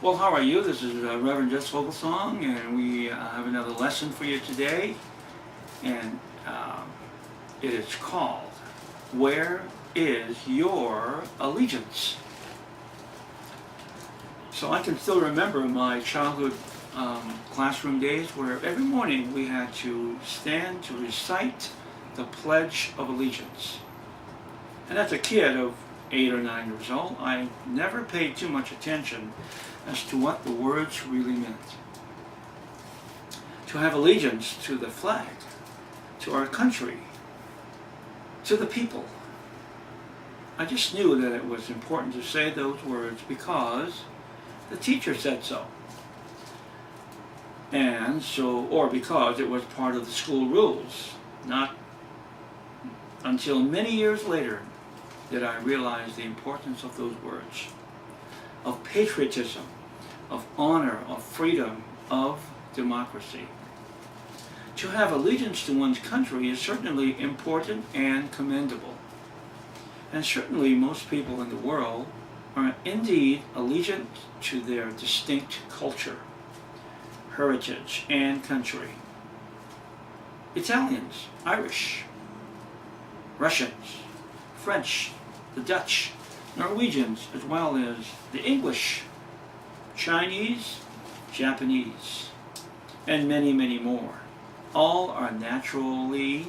Well, how are you? This is Reverend Jess Foglesong, and we have another lesson for you today, and it is called, Where is Your Allegiance? So I can still remember my childhood classroom days where every morning we had to stand to recite the Pledge of Allegiance. And as a kid of 8 or 9 years old, I never paid too much attention as to what the words really meant. To have allegiance to the flag, to our country, to the people. I just knew that it was important to say those words because the teacher said so. And so, or because it was part of the school rules. Not until many years later did I realize the importance of those words, of patriotism, of honor, of freedom, of democracy. To have allegiance to one's country is certainly important and commendable. And certainly most people in the world are indeed allegiant to their distinct culture, heritage, and country. Italians, Irish, Russians, French, the Dutch, Norwegians, as well as the English, Chinese, Japanese, and many, many more. All are naturally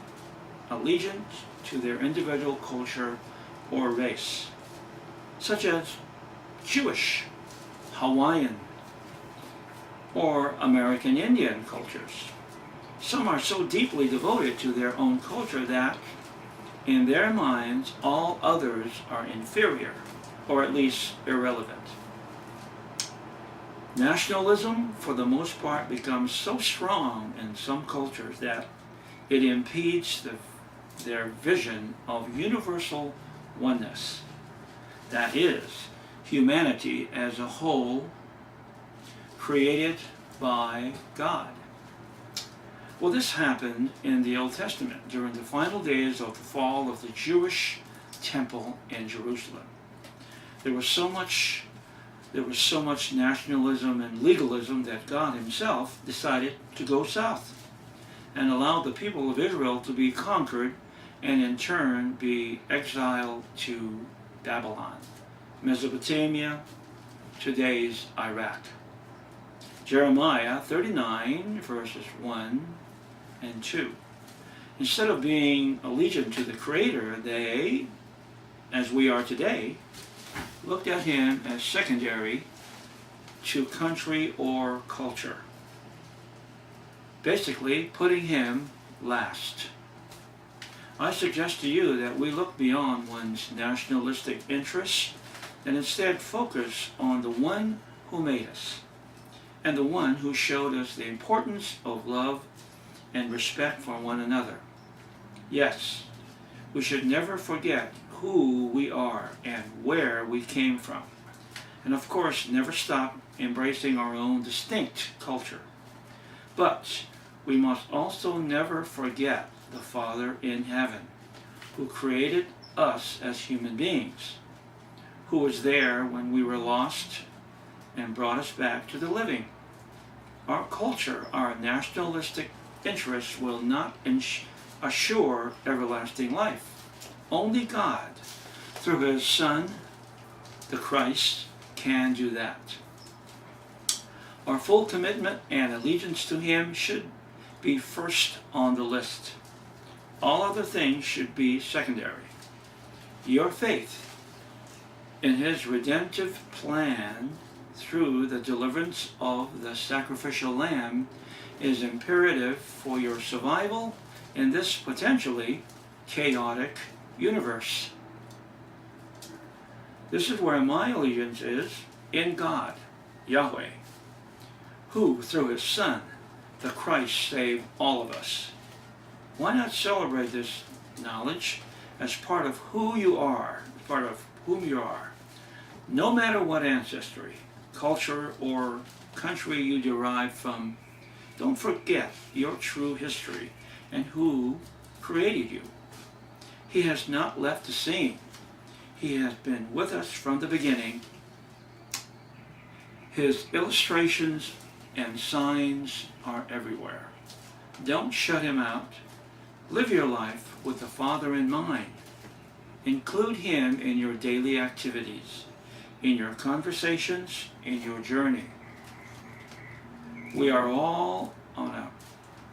allegiant to their individual culture or race, such as Jewish, Hawaiian, or American Indian cultures. Some are so deeply devoted to their own culture that, in their minds, all others are inferior, or at least irrelevant. Nationalism, for the most part, becomes so strong in some cultures that it impedes their vision of universal oneness. That is, humanity as a whole, created by God. Well, this happened in the Old Testament during the final days of the fall of the Jewish temple in Jerusalem. There was so much nationalism and legalism that God himself decided to go south and allow the people of Israel to be conquered and in turn be exiled to Babylon, Mesopotamia, today's Iraq. Jeremiah 39 verses 1 and 2. Instead of being allegiant to the Creator, they, as we are today, looked at him as secondary to country or culture, basically putting him last. I suggest to you that we look beyond one's nationalistic interests and instead focus on the one who made us and the one who showed us the importance of love and respect for one another. Yes, we should never forget who we are and where we came from. And of course, never stop embracing our own distinct culture. But we must also never forget the Father in heaven, who created us as human beings, who was there when we were lost and brought us back to the living. Our culture, our nationalistic interests will not assure everlasting life. Only God, through his Son, the Christ, can do that. Our full commitment and allegiance to him should be first on the list. All other things should be secondary. Your faith in his redemptive plan through the deliverance of the sacrificial lamb is imperative for your survival in this potentially chaotic universe. This is where my allegiance is, in God, Yahweh, who through his Son, the Christ, saved all of us. Why not celebrate this knowledge as part of who you are, as part of whom you are? No matter what ancestry, culture, or country you derive from, don't forget your true history and who created you. He has not left the scene. He has been with us from the beginning. His illustrations and signs are everywhere. Don't shut him out. Live your life with the Father in mind. Include him in your daily activities, in your conversations, in your journey. We are all on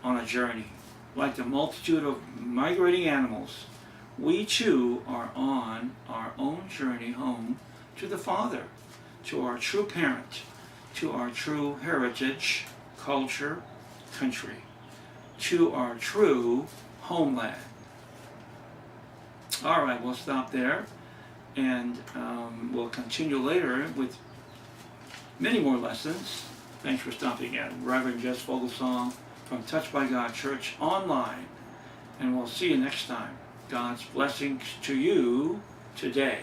a journey. Like the multitude of migrating animals, we too are on our own journey home to the Father, to our true parent, to our true heritage, culture, country, to our true homeland. All right, we'll stop there, and we'll continue later with many more lessons. Thanks for stopping in. Reverend Jess Foglesong from Touched by God Church online, and we'll see you next time. God's blessings to you today.